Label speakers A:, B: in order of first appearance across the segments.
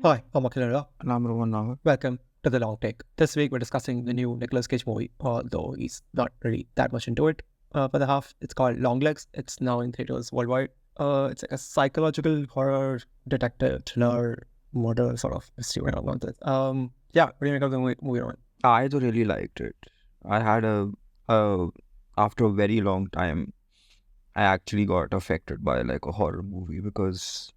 A: Hi, I'm Nicolas.
B: And I'm Roman now.
A: Welcome to The Long Take. This week we're discussing the new Nicolas Cage movie, although he's not really that much into it. For the half, it's called Longlegs. It's now in theaters worldwide. It's like a psychological horror detective thriller murder sort of mystery. What do you make of the movie, Roman?
B: I also really liked it. I had after a very long time, I actually got affected by like a horror movie because,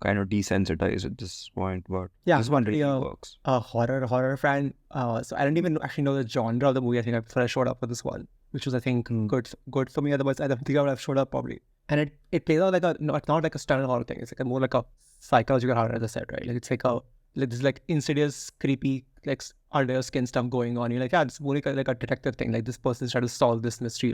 B: kind of desensitized at this point, but this one really works.
A: A horror fan. So I don't even actually know the genre of the movie. I think I showed up for this one, which was I think good for me. Otherwise, I don't think I would have showed up probably. And it plays out like it's not like a standard horror thing. It's like more like a psychological horror, as I said, right? Like it's like this like insidious, creepy, like under your skin stuff going on. You're like, yeah, it's more like a detective thing. Like this person's trying to solve this mystery.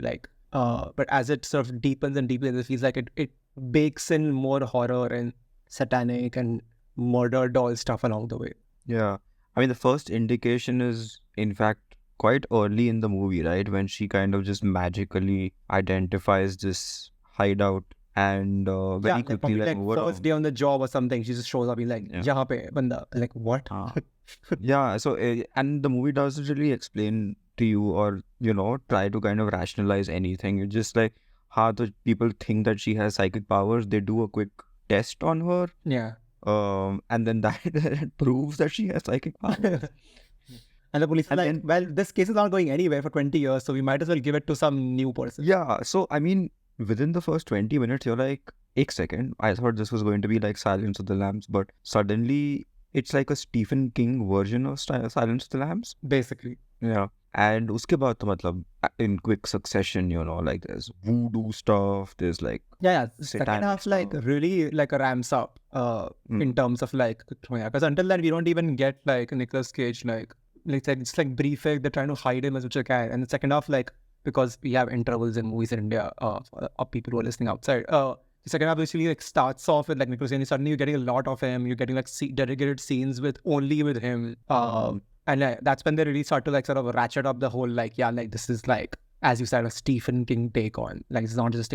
A: But as it sort of deepens and deepens, it feels like it bakes in more horror and satanic and murder doll stuff along the way.
B: Yeah. I mean, the first indication is, in fact, quite early in the movie, right? When she kind of just magically identifies this hideout and very quickly
A: like first day on the job or something, she just shows up. He's like, "Yahan pe banda." Like what?
B: Yeah. So and the movie doesn't really explain to you or try to kind of rationalize anything. It's just like how the people think that she has psychic powers. They do a quick test on her.
A: Yeah.
B: And then that proves that she has psychic powers.
A: And the police is like, well, this case is not going anywhere for 20 years, so we might as well give it to some new person.
B: Yeah. So, I mean, within the first 20 minutes, you're like, "Ek second, I thought this was going to be like Silence of the Lambs, but suddenly it's like a Stephen King version of Silence of the Lambs."
A: Basically.
B: Yeah. And uske baad to matlab, in quick succession, like there's voodoo stuff, there's like
A: second half like really like a ramps up in terms of like, because until then we don't even get like Nicolas Cage it's like brief, they're trying to hide him as much as they can, and the second half, like, because we have intervals in movies in India of people who are listening outside, the second half basically like starts off with like Nicolas Cage, and suddenly you're getting a lot of him, you're getting like dedicated scenes with him, and that's when they really start to like sort of ratchet up the whole like, this is like, as you said, a Stephen King take on, like it's not just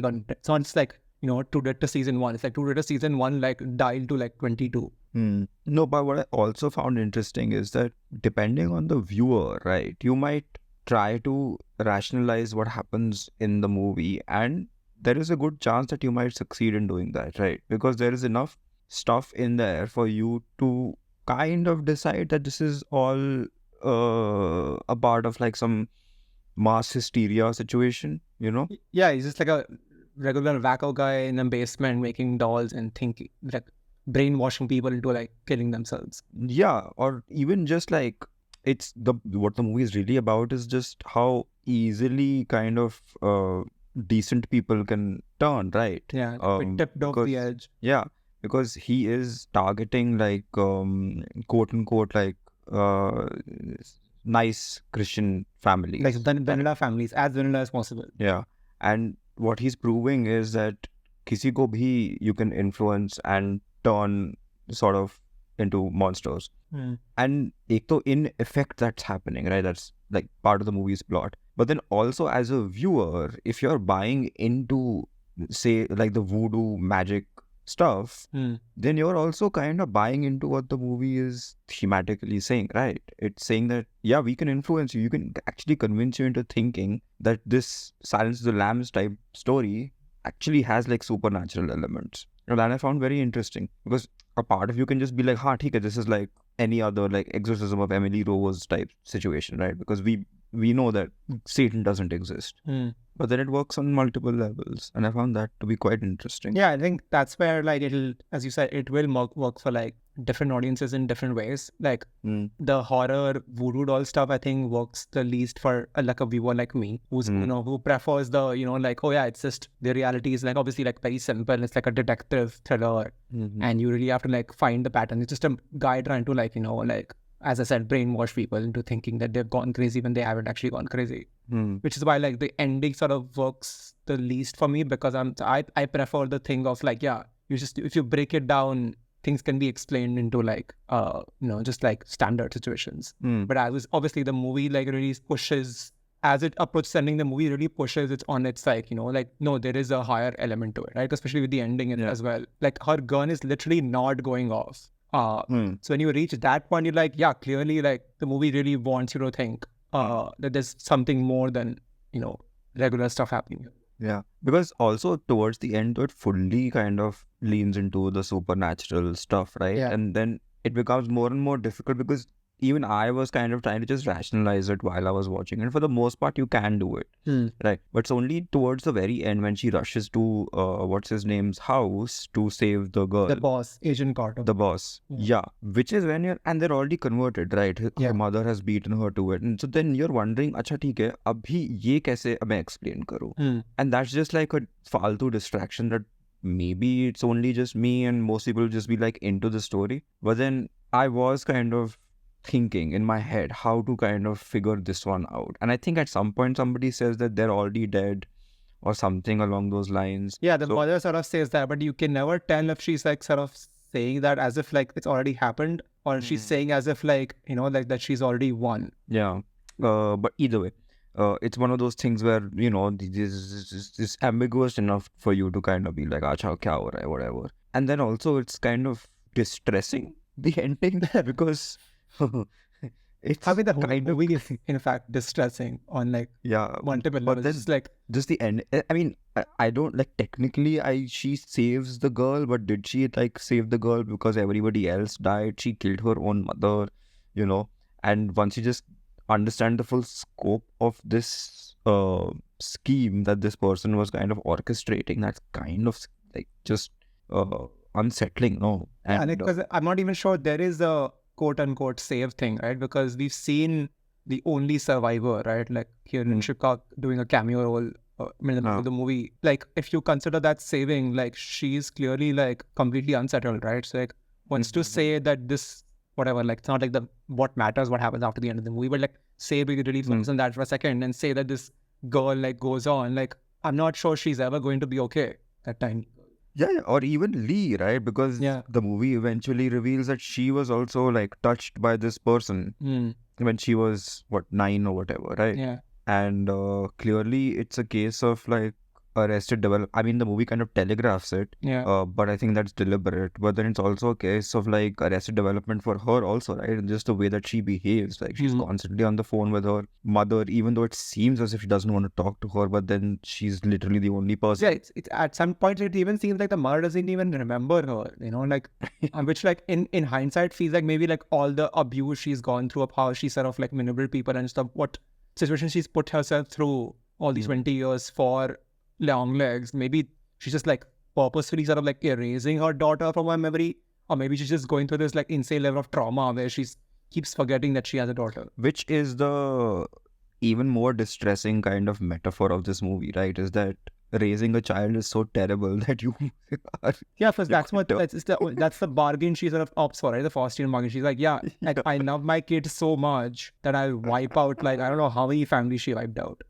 A: like, Two Dead to season 1. It's like Two Dead to season 1 like dialed to like 22.
B: No, but what I also found interesting is that depending on the viewer, right, you might try to rationalize what happens in the movie, and there is a good chance that you might succeed in doing that, right? Because there is enough stuff in there for you to kind of decide that this is all a part of like some mass hysteria situation,
A: Yeah, he's just like a regular wacko guy in a basement making dolls and thinking, like, brainwashing people into like killing themselves.
B: Yeah, or even just like what the movie is really about is just how easily kind of decent people can turn, right?
A: Yeah, tipped off the edge.
B: Yeah, because he is targeting like quote unquote like nice Christian families,
A: like vanilla families, as vanilla as possible.
B: Yeah, and what he's proving is that kisi ko bhi you can influence and turn sort of into monsters. And ek to in effect that's happening, right? That's like part of the movie's plot. But then also as a viewer, if you're buying into, say, like the voodoo magic stuff, then you're also kind of buying into what the movie is thematically saying, right? It's saying that, yeah, we can influence you. You can actually convince you into thinking that this Silence of the Lambs type story actually has like supernatural elements. And that I found very interesting, because a part of you can just be like, ha, theek, this is like any other like exorcism of Emily Rose type situation, right? Because we know that Satan doesn't exist. But then it works on multiple levels, and I found that to be quite interesting.
A: Yeah, I think that's where like it'll, as you said, it will work for like different audiences in different ways. Like the horror voodoo doll stuff, I think works the least for like a viewer like me, who's who prefers the like, oh yeah, it's just the reality is like obviously like very simple. It's like a detective thriller, and you really have to like find the pattern. It's just a guy trying to like like, as I said, brainwash people into thinking that they've gone crazy when they haven't actually gone crazy. Which is why like the ending sort of works the least for me, because I prefer the thing of like, yeah, if you break it down, things can be explained into like just like standard situations. But obviously the movie like really pushes, as it approaches ending, the movie really pushes it on its like, like, no, there is a higher element to it, right? Especially with the ending as well. Like her gun is literally not going off. So when you reach that point, you're like, yeah, clearly, like the movie really wants you to think that there's something more than, regular stuff happening here.
B: Yeah, because also towards the end, it fully kind of leans into the supernatural stuff, right?
A: Yeah.
B: And then it becomes more and more difficult because even I was kind of trying to just rationalize it while I was watching. And for the most part, you can do it, right? But it's only towards the very end when she rushes to what's his name's house to save the girl.
A: The boss, Agent Carter.
B: The boss. Yeah. Which is when and they're already converted, right? Her mother has beaten her to it. And so then you're wondering, acha theek hai, abhi ye kaise main explain karu? And that's just like a faltu distraction that maybe it's only just me and most people just be like into the story. But then I was kind of thinking in my head how to kind of figure this one out. And I think at some point somebody says that they're already dead or something along those lines.
A: Yeah, the mother sort of says that, but you can never tell if she's like sort of saying that as if like it's already happened, or she's saying as if like, like that she's already won.
B: Yeah. But either way, it's one of those things where, this ambiguous enough for you to kind of be like, acha, kya ho raha hai, whatever. And then also it's kind of distressing, the ending, because it's
A: I mean, the whole movie is in fact distressing on like multiple levels.
B: But then just the end. I mean, I don't like technically. She saves the girl, but did she like save the girl because everybody else died? She killed her own mother, And once you just understand the full scope of this scheme that this person was kind of orchestrating, that's kind of like just unsettling, no?
A: And because I'm not even sure there is a quote-unquote save thing, right? Because we've seen the only survivor, right? Like here in Chicago doing a cameo role in the movie. Like if you consider that saving, like she's clearly like completely unsettled, right? So like wants to say that this, whatever, like it's not like what matters what happens after the end of the movie, but like say we could really focus on that for a second and say that this girl like goes on, like I'm not sure she's ever going to be okay that time.
B: Yeah, or even Lee, right? Because the movie eventually reveals that she was also like touched by this person when she was 9 or whatever, right?
A: Yeah.
B: And clearly it's a case of like arrested development. I mean, the movie kind of telegraphs it, but I think that's deliberate. But then it's also a case of like arrested development for her also, right? And just the way that she behaves, like she's constantly on the phone with her mother, even though it seems as if she doesn't want to talk to her, but then she's literally the only person.
A: Yeah, it's at some point it even seems like the mother doesn't even remember her, like which like in hindsight feels like maybe like all the abuse she's gone through, of how she sort of like manipulated people and stuff, what situation she's put herself through all these 20 years for Longlegs. Maybe she's just like purposefully sort of like erasing her daughter from her memory, or maybe she's just going through this like insane level of trauma where she keeps forgetting that she has a daughter.
B: Which is the even more distressing kind of metaphor of this movie, right? Is that raising a child is so terrible that you are...
A: Yeah, because that's the bargain she sort of opts for, right? The Faustian bargain. She's like, like I love my kid so much that I'll wipe out like I don't know how many families she wiped out.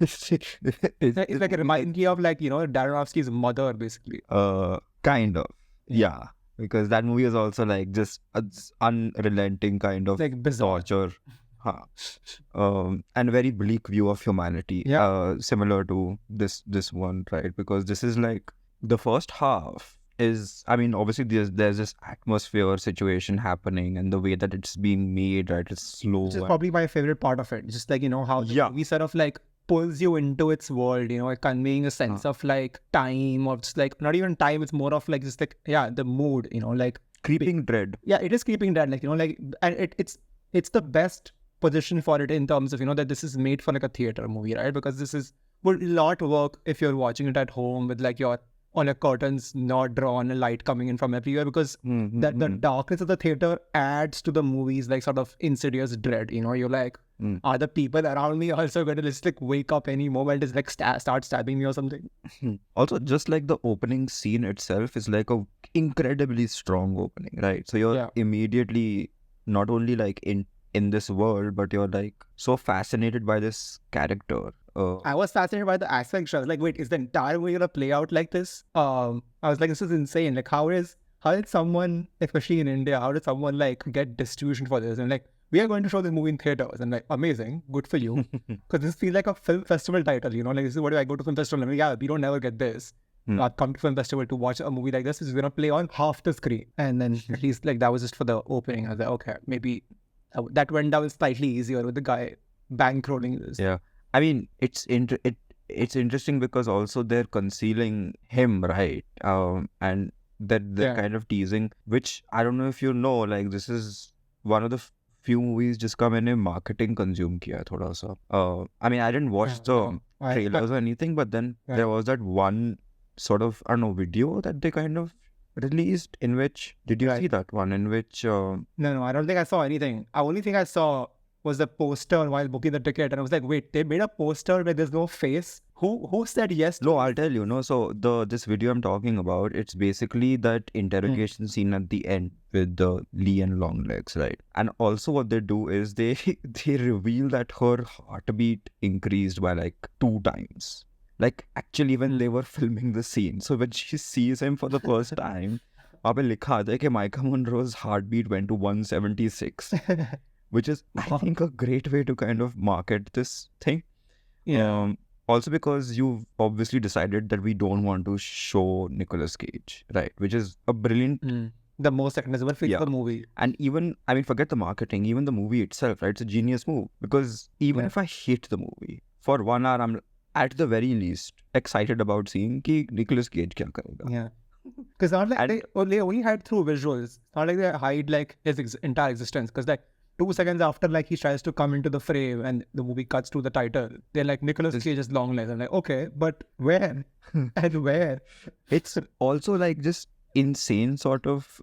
A: It's like a reminder of like, Darrenowski's mother, basically.
B: Kind of. Yeah. Because that movie is also like just unrelenting kind of
A: like
B: torture. And very bleak view of humanity. Similar to this one, right? Because this is like the first half is, I mean, obviously there's this atmosphere situation happening and the way that it's being made, right? It's slow.
A: Which is probably my favorite part of it. Just like, how the movie sort of like pulls you into its world, conveying a sense of like time, or just like not even time, it's more of like just like the mood, like
B: creeping dread.
A: Yeah, it is creeping dread, like like, and it's the best position for it in terms of that this is made for like a theater movie, right? Because this would not work if you're watching it at home with like your on your curtains not drawn, a light coming in from everywhere, because that the darkness of the theater adds to the movie's like sort of insidious dread. You're like, are the people around me also going to just like wake up any moment, just like start stabbing me or something?
B: Also, just like the opening scene itself is like a incredibly strong opening, right? So you're immediately not only like in this world, but you're like so fascinated by this character.
A: I was fascinated by the aspect. I was like, wait, is the entire movie gonna play out like this? I was like, this is insane. Like, how did someone, especially in India, how did someone like get distribution for this? And like, we are going to show this movie in theaters, and like, amazing, good for you, because this feels like a film festival title. Like, this is what do I go to film festival? And we don't never get this. come to film festival to watch a movie like this is going to play on half the screen. And then at least like that was just for the opening. I was like, okay, maybe that went down slightly easier with the guy bankrolling this.
B: Yeah. I mean, it's interesting because also they're concealing him, right? And that they're kind of teasing, which I don't know if you know, like this is one of the few movies just come in a marketing consume kiya thoda sa. I mean, I didn't watch the trailers or anything, but then there was that one sort of, I don't know, video that they kind of released in which, did you see that one in which...
A: No, I don't think I saw anything. The only thing I saw was the poster while booking the ticket, and I was like, wait, they made a poster where there's no face? Who said yes?
B: No, I'll tell you, no. So this video I'm talking about, it's basically that interrogation scene at the end with the Lee and Longlegs, right? And also what they do is they reveal that her heartbeat increased by like 2 times. Like actually when they were filming the scene. So when she sees him for the first time, वहाँ पे लिखा आता है कि Micah Monroe's heartbeat went to 176. Which is, I think, a great way to kind of market this thing.
A: Yeah.
B: Also because you've obviously decided that we don't want to show Nicolas Cage, right? Which is a brilliant...
A: The most recognizable feature of the movie.
B: And even, I mean, forget the marketing, even the movie itself, right? It's a genius move. Because even if I hate the movie, for 1 hour, I'm at the very least excited about seeing कि Nicolas Cage क्या करेगा.
A: Yeah. Because not like they only hide through visuals. Not like they hide like his entire existence. Because like 2 seconds after like he tries to come into the frame and the movie cuts to the title, they're like Nicolas Cage's Longlegs. I'm like, okay, but where? And where?
B: It's also like just insane sort of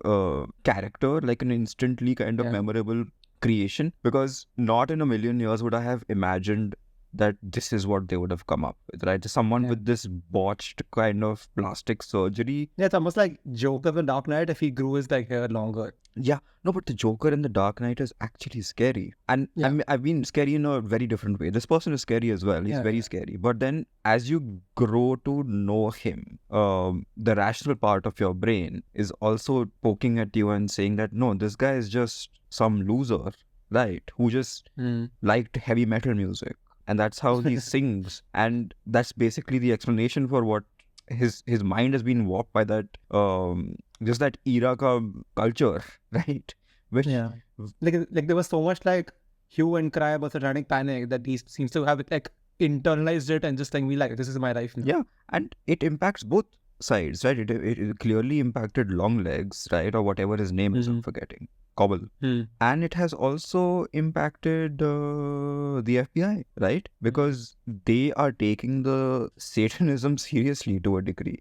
B: character, like an instantly kind of memorable creation. Because not in a million years would I have imagined that this is what they would have come up with, right? Someone with this botched kind of plastic surgery.
A: Yeah, it's almost like Joker in the Dark Knight if he grew his like hair longer.
B: Yeah, no, but the Joker in the Dark Knight is actually scary. And I mean, scary in a very different way. This person is scary as well. He's very scary. But then as you grow to know him, the rational part of your brain is also poking at you and saying that, no, this guy is just some loser, right? Who just liked heavy metal music. And that's how he sings. And that's basically the explanation for what his mind has been warped by that, just that era ka culture, right? Which,
A: like there was so much like hue and cry about satanic panic that he seems to have like internalized it and just like be like, this is my life now.
B: Yeah, and it impacts both sides, right? It clearly impacted Longlegs, right? Or whatever his name is, I'm forgetting. Cobble. And it has also impacted the FBI, right? Because they are taking the Satanism seriously to a degree.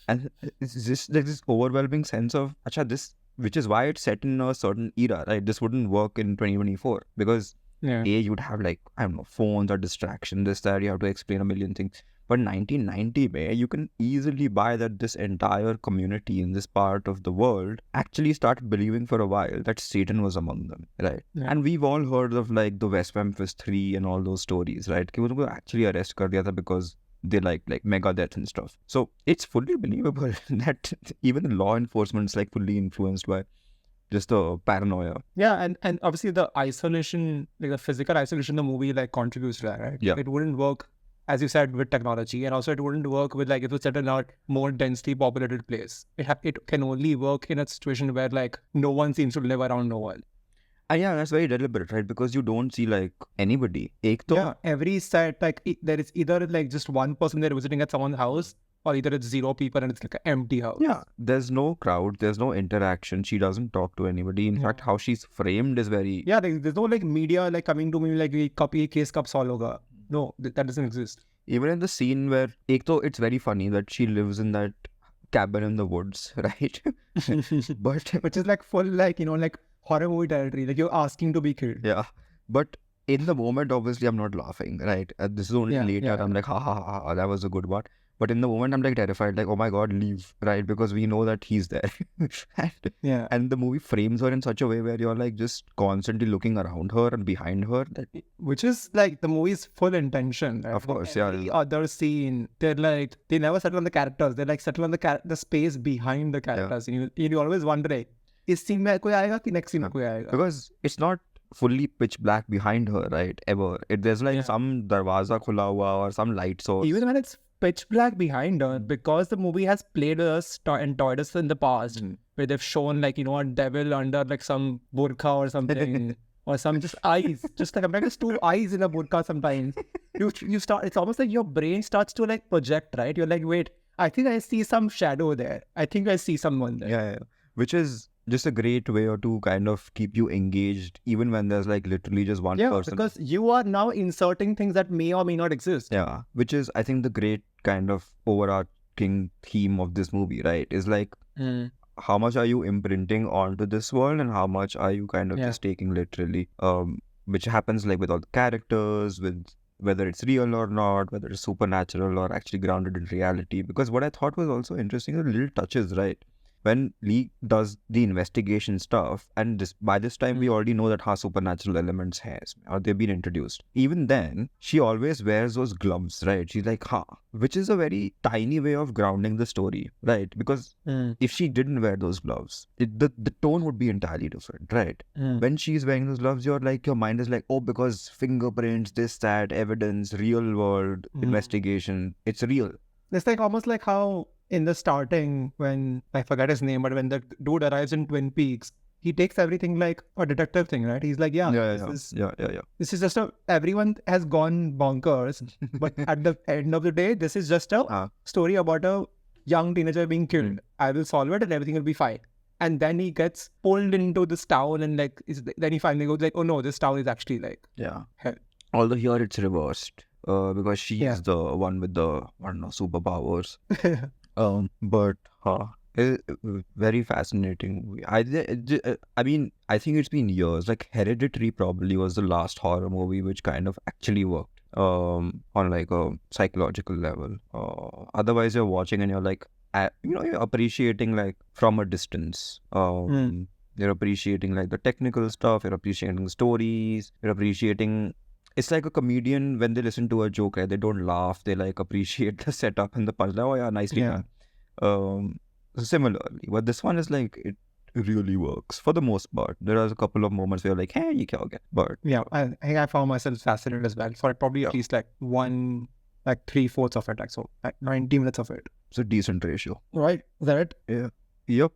B: And it's just like this overwhelming sense of, this, which is why it's set in a certain era, right? This wouldn't work in 2024 because you'd have like, I don't know, phones or distraction, this, that, you have to explain a million things. But 1990, you can easily buy that this entire community in this part of the world actually started believing for a while that Satan was among them, right? And we've all heard of like the West Memphis 3 and all those stories, right? कि उनको actually arrest कर दिया था because they like Megadeth and stuff. So it's fully believable that even law enforcement is like fully influenced by just the paranoia.
A: Yeah, and obviously the isolation, like the physical isolation the movie like contributes to that, right?
B: Yeah.
A: It wouldn't work, as you said, with technology, and also it wouldn't work with like if it's set in a more densely populated place. It can only work in a situation where like no one seems to live around no one.
B: And yeah, that's very deliberate, right? Because you don't see like anybody.
A: Every set like there is either like just one person there visiting at someone's house, or either it's 0 people and it's like an empty house.
B: Yeah, there's no crowd, there's no interaction. She doesn't talk to anybody. In fact, how she's framed is very...
A: Yeah, there's no like media like coming to me like ye case kab solve hoga. No, that doesn't exist.
B: Even in the scene where, it's very funny that she lives in that cabin in the woods, right? But
A: which is like full like, like horror movie territory. Like you're asking to be killed.
B: Yeah, but in the moment, obviously, I'm not laughing, right? This is only later. I'm like, ha ha ha, that was a good one. But in the moment, I'm like terrified, like, oh my God, leave, right? Because we know that he's there. And the movie frames her in such a way where you're like just constantly looking around her and behind her.
A: Which is like the movie's full intention. Right?
B: Of course,
A: Every other scene, they're like, they never settle on the characters. They like settle on the space behind the characters. And you always wonder, is scene mein koi aayega ki next scene mein koi aayega?
B: Because it's not fully pitch black behind her, right? Ever. There's like some darwaza khula hua or some light source.
A: Even when it's pitch black behind her because the movie has played with us and toyed us in the past, where they've shown like, you know, a devil under like some burqa or something, or some just eyes, just like just two eyes in a burqa sometimes. You start, it's almost like your brain starts to like project, right? You're like, wait, I think I see some shadow there. I think I see someone there.
B: Yeah. Which is just a great way to kind of keep you engaged, even when there's like literally just one person.
A: Because you are now inserting things that may or may not exist.
B: Yeah, which is, I think, the great kind of overarching theme of this movie, right? Is like, how much are you imprinting onto this world and how much are you kind of just taking literally? Which happens like with all the characters, with whether it's real or not, whether it's supernatural or actually grounded in reality. Because what I thought was also interesting are little touches, right? When Lee does the investigation stuff, and by this time we already know that how supernatural elements has, or they've been introduced. Even then, she always wears those gloves, right? She's like, which is a very tiny way of grounding the story, right? Because if she didn't wear those gloves, the tone would be entirely different, right? When she's wearing those gloves, your mind is like, oh, because fingerprints, this, that, evidence, real world investigation, it's real.
A: It's like almost like how in the starting, when I forget his name, but when the dude arrives in Twin Peaks, he takes everything like a detective thing, right? He's like, this is just everyone has gone bonkers, but at the end of the day, this is just a story about a young teenager being killed. I will solve it and everything will be fine. And then he gets pulled into this town and like, then he finally goes like, oh no, this town is actually like hell.
B: Although here it's reversed, because she is the one with the, I don't know, superpowers. But very fascinating movie. I mean, I think it's been years. Like Hereditary probably was the last horror movie which kind of actually worked on like a psychological level. Otherwise, you're watching and you're like, you're appreciating like from a distance. You're appreciating like the technical stuff. You're appreciating stories. You're appreciating. It's like a comedian when they listen to a joke, right? They don't laugh. They like appreciate the setup and the punchline. Oh yeah, nicely done. Similarly, but this one is like, it really works for the most part. There are a couple of moments where you're like, hey, ye kya ho gaya? But
A: I think I found myself fascinated as well for probably at least like 3/4 of it, like so, like 90 minutes of it.
B: It's a decent ratio,
A: right? Is that it?
B: Yeah. Yep.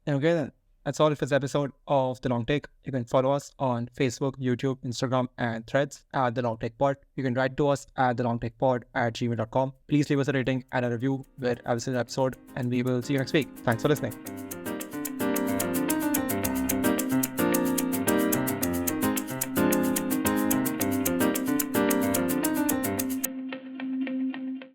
A: Okay then. That's all for this episode of The Long Take. You can follow us on Facebook, YouTube, Instagram, and Threads at The Long Take Pod. You can write to us at thelongtakepod@gmail.com. Please leave us a rating and a review where I've seen an episode, and we will see you next week. Thanks for listening.